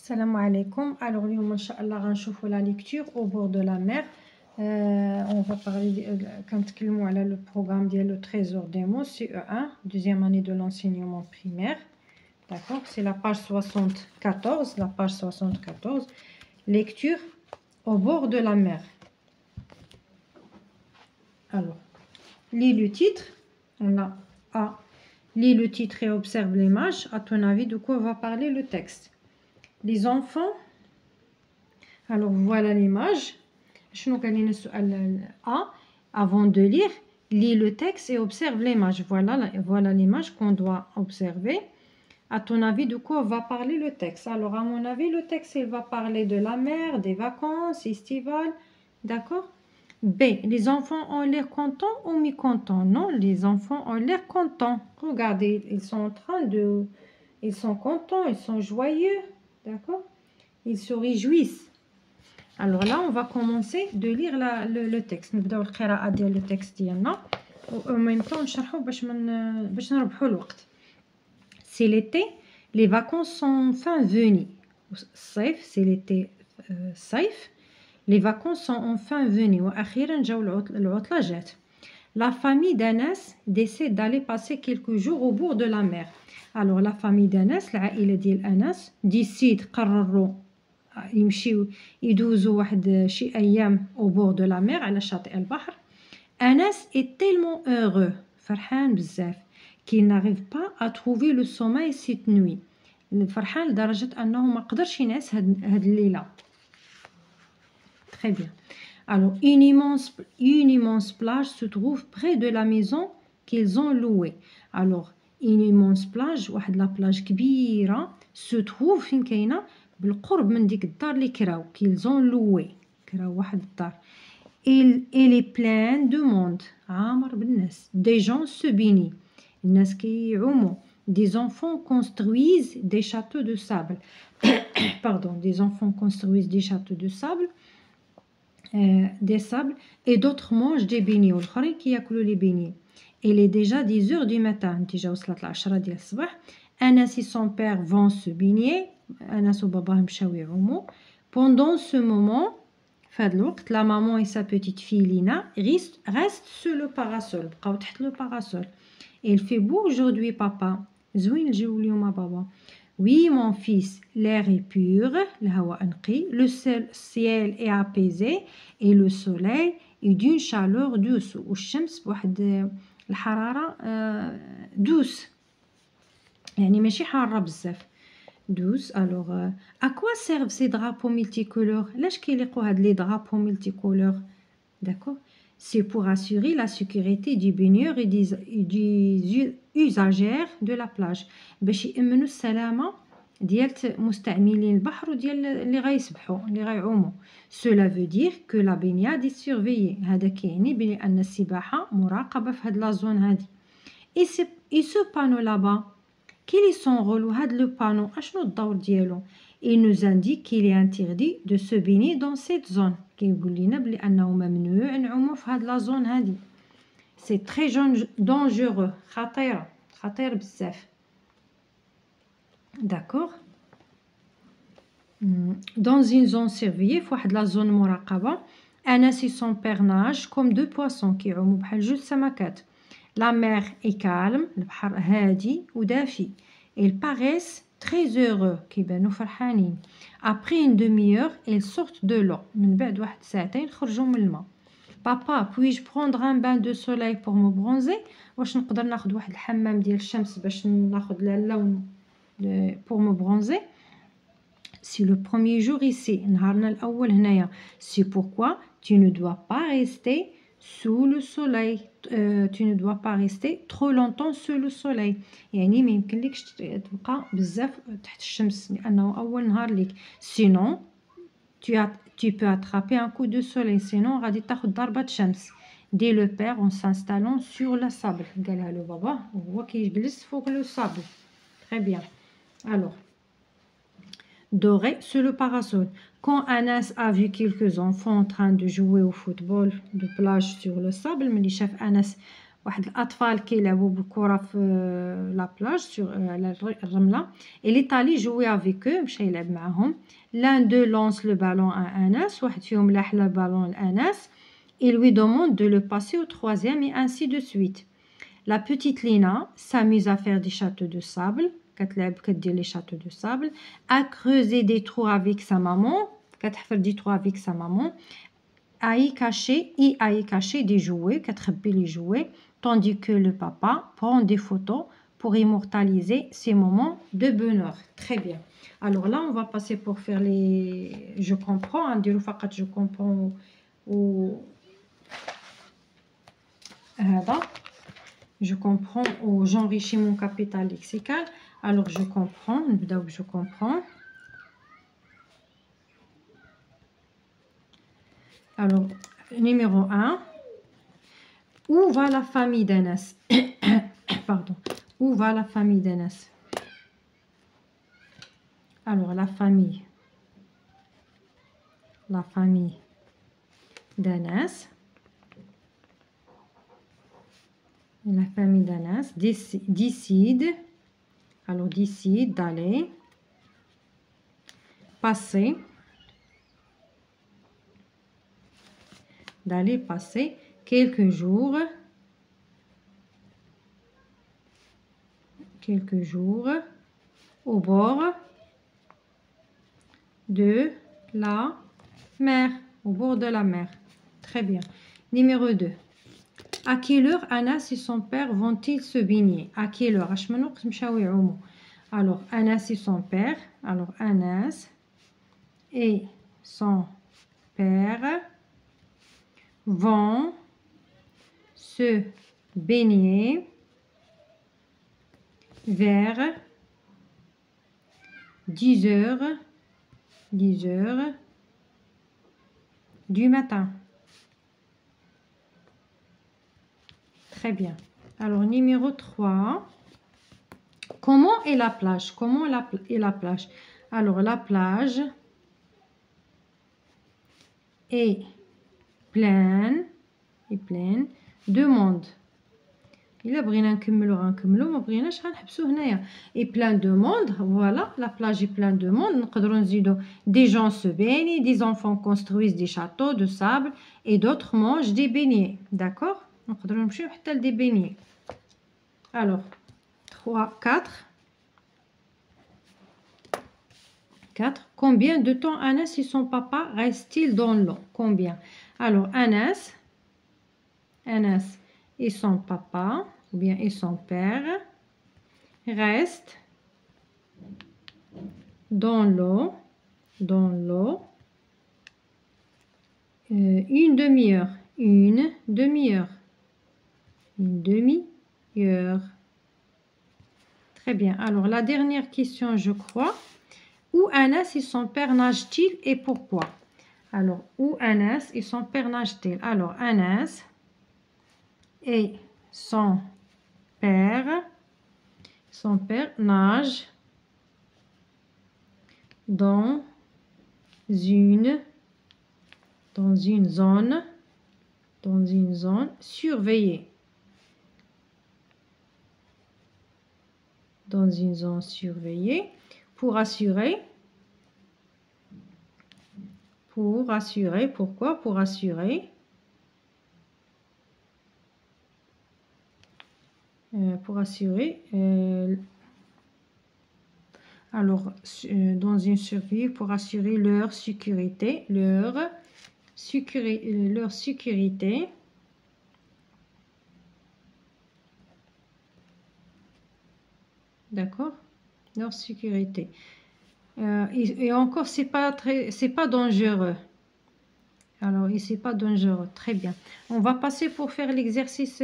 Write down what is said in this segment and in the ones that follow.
Salam alaikum. Alors, اليوم إن شاء الله غنشوفوا la lecture au bord de la mer. On va parler كنتكلموا على le programme ديال le trésor des mots CE1, deuxième année de l'enseignement primaire. D'accord, c'est la page 74, la page 74. Lecture au bord de la mer. Alors, lis le titre. On a A. Lis le titre et observe l'image. À ton avis, de quoi va parler le texte? Les enfants. Alors voilà l'image. A. Avant de lire, lis le texte et observe l'image. Voilà l'image qu'on doit observer. À ton avis, de quoi va parler le texte? Alors à mon avis, le texte il va parler de la mer, des vacances estivales. D'accord? B. Les enfants ont l'air contents ou mécontents? Non, les enfants ont l'air contents. Regardez, ils sont en train de... Ils sont contents, ils sont joyeux. D'accord? Ils se réjouissent. Alors là, on va commencer de lire le texte. نبداو القراءة ديال le texte ديالنا. En même temps نشرحوا باش نربحوا الوقت. C'est l'été, les vacances sont enfin venues. الصيف, c'est l'été صيف. Les vacances sont enfin venues. وأخيرا جاو العطلة جات. La famille d'Anas décide d'aller passer quelques jours au bord de la mer. Alors la famille d'Anas, العائلة ديال أنس, décide قرروا يمشيو يدوزوا واحد شي أيام au bord de la mer على شاطئ البحر. أنس est tellement heureux, فرحان بزاف, qu'il n'arrive pas à trouver le sommeil cette nuit. فرحان لدرجة أنه ما قدرش ينعس هاد الليلة. Très bien. Alors, une immense plage se trouve près de la maison qu'ils ont louée. Alors, une immense plage, واحد لا plage كبيرة, se trouve فين كاينة بالقرب من ديك الدار اللي كراو, qu'ils ont loué. كراو واحد الدار. Elle est pleine de monde. عامر بالناس. Des gens se baignent. الناس كيعوموا. Des enfants construisent des châteaux de sable. Pardon, des enfants construisent des châteaux de sable. Des sables et d'autres mangent des beignets والآخرين كياكلوا لي بيني. Il est déjà 10 heures du matin. déjà وصلت 10 ديال الصباح. Anas et son père vont se baigner. Anas وباباه مشاو يعوموا. Pendant ce moment, فهاد الوقت, la maman et sa petite fille Lina restent sur le parasol. بقاو تحت le parasol. Il fait beau aujourd'hui papa. زوين الجو اليوم بابا. Oui, mon fils, l'air est pur, le ciel est apaisé et le soleil est d'une chaleur douce. والشمس بواحد الحرارة douce. يعني ماشي حارة بزاف. Douce. Alors, à quoi servent ces drapeaux multicolores? لاش كيليقوا هاد les drapeaux multicolores? D'accord? C'est pour assurer la sécurité du baigneur et des usagers de la plage. باش يأمنوا السلامة ديال مستعملين البحر وديال اللي غيسبحوا اللي غيعوموا. Cela veut dire que la baignade est surveillée. هذا كيعني بأن السباحة مراقبة في هاد لا زون هادي. Et ce panneau là-bas, quel est son rôle? هاد لو panneau اشنو الدور ديالو? Il nous indique qu'il est interdit de se baigner dans cette zone. كيقول لنا بلي انه ممنوع نعوموا في هاد لا زون هادي. C'est très dangereux. خطير بزاف. D'accord. Dans une zone surveillée, في واحد لا زون مراقبة, Anas et son père nagent comme deux poissons كيعوموا بحال جوج سمكات. La mer est calme, البحر هادي ودافي. Ils paraissent très heureux, كيبانوا فرحانين. Après une demi-heure, ils sortent de l'eau. من بعد واحد ساعتين خرجوا من الماء. Papa, puis-je prendre un bain de soleil pour me bronzer? واش نقدر ناخذ واحد الحمام ديال الشمس باش ناخذ اللون pour me bronzer? C'est le premier jour ici. نهارنا الأول هنايا. C'est pourquoi tu ne dois pas rester sous le soleil. Tu ne dois pas rester trop longtemps sous le soleil. يعني ما يمكنلكش تبقى بزاف تحت الشمس لأنه أول نهار ليك. Sinon, tu peux attraper un coup de soleil. Sinon, غادي تاخذ ضربة شمس. Dit le père en s'installant sur le sable. قالها له بابا وهو كيجلس فوق le sable. Très bien. Alors, doré sur le parasol. Quand Anas a vu quelques enfants en train de jouer au football de plage sur le sable, ملي شاف أنس واحد الأطفال كيلعبوا بالكرة في لا بلاج على الرملة. et l'Italie jouait avec eux مشى يلعب معاهم. l'un d'eux lance le ballon à أنس، واحد فيهم لاح البالون لأنس. il lui demande de le passer au troisième et ainsi de suite. la petite Lina s'amuse à faire des châteaux de sable، كتلعب كدير لي châteaux de sable. à creuser des trous avec sa maman، كتحفر des trous avec sa maman. à y cacher des jouets، كتخبي les jouets. tandis que le papa prend des photos pour immortaliser ces moments de bonheur. Très bien. Alors là, on va passer pour faire les... Je comprends, نديرو فقط je comprends و هذا. Je comprends ou j'enrichis mon capital lexical. Alors je comprends, نبداو je comprends. Alors, numéro 1. Où va la famille d'Anas? Pardon. Où va la famille d'Anas? Alors, la famille d'Anas. La famille d'Anas décide. Alors, décide d'aller passer quelques jours au bord de la mer. Très bien. Numéro 2. À quelle heure Anas et son père vont-ils se baigner? À quelle heure? Alors, Anas et son père. Alors, Anas et son père vont se baigner vers 10 heures du matin. Très bien. Alors, numéro 3. Comment est la plage? Alors, la plage est pleine de monde. إلا بغينا نكملو غنكملو، ما بغيناش غنحبسو هنايا. et plein de monde. Voilà, la plage est pleine de monde. نقدروا نزيدو des gens se baignent, des enfants construisent des châteaux de sable et d'autres mangent des beignets. D'accord? نقدروا نمشيو حتى لدي beignets. Alors 4. Combien de temps Anas et son papa restent-ils dans l'eau? Combien? Alors Anas et son papa ou bien et son père restent dans l'eau une demi-heure. Très bien. Alors la dernière question, je crois. Où Anas et son père nagent-ils et pourquoi? Alors, où Anas et son père nagent-ils? Alors, Anas et son père nage dans une zone surveillée. Dans une zone surveillée pour assurer. Pourquoi? Pour assurer. Alors, dans une survie, pour assurer leur sécurité. D'accord? Leur sécurité. Et encore, c'est pas dangereux. Alors, c'est pas dangereux. Très bien. On va passer pour faire l'exercice.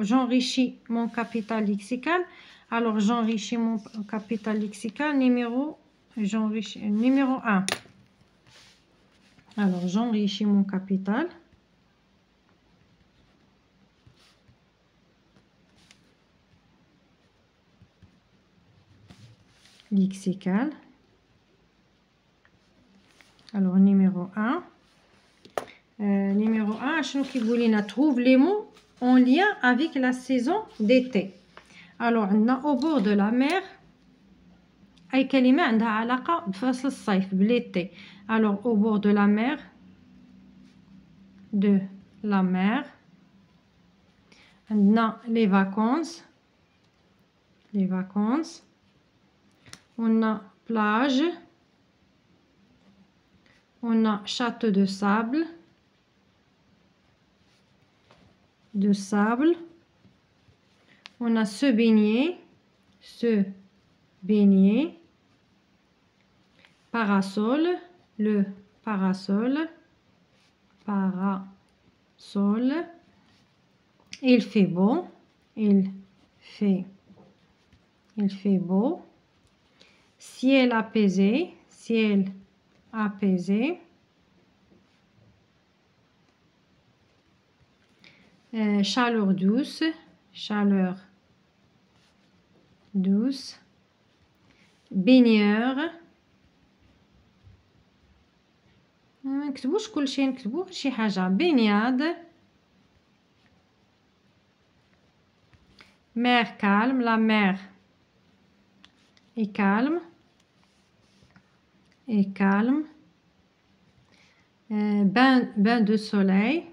J'enrichis mon capital lexical. Alors, j'enrichis mon capital lexical. Numéro 1. Alors, j'enrichis mon capital. Lexical. Alors, numéro 1. Numéro 1, je trouve les mots en lien avec la saison d'été. Alors عندنا au bord de la mer أي كلمة عندها علاقة بفصل الصيف بليتي. Alors au bord de la mer عندنا les vacances on a plage, on a château de sable on a se baigner, parasol, le parasol, il fait beau, ciel apaisé, chaleur douce, baigneur. ما نكتبوش كل شيء، نكتبو شي حاجة. baignade، mer calme، la mer est calme. Bain de soleil.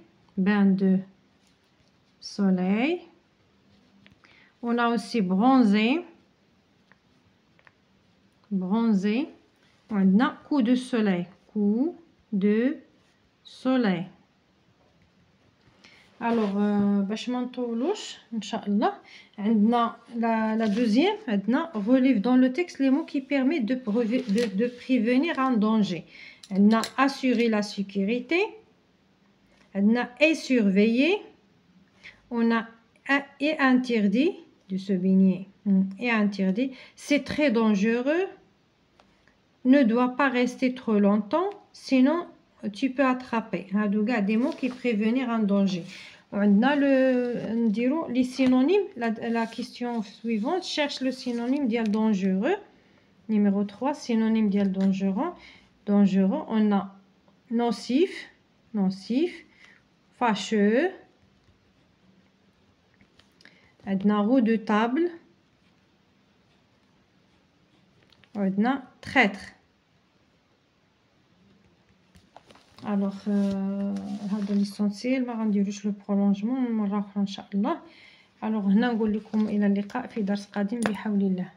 On a aussi bronzé. On a coup de soleil. Alors باش ما نطولوش ان شاء الله عندنا la deuxième عندنا relève dans le texte les mots qui permettent de prévenir un danger. عندنا assurer la sécurité, عندنا est surveiller, on a est interdit de se baigner, est interdit, c'est très dangereux, ne doit pas rester trop longtemps sinon tu peux attraper. هادو كاع des mots qui prévenir un danger. وعندنا نديرو les synonymes. La question suivante cherche le synonyme ديال dangereux. Numéro 3 synonyme ديال dangereux. On a nocif, fâcheux, عندنا redoutable, عندنا traître. Alors هذا l'essentiel، ما غنديروش لو برولونجمون مرة أخرى إن شاء الله. Alors هنا نقول لكم إلى اللقاء في درس قادم بحول الله.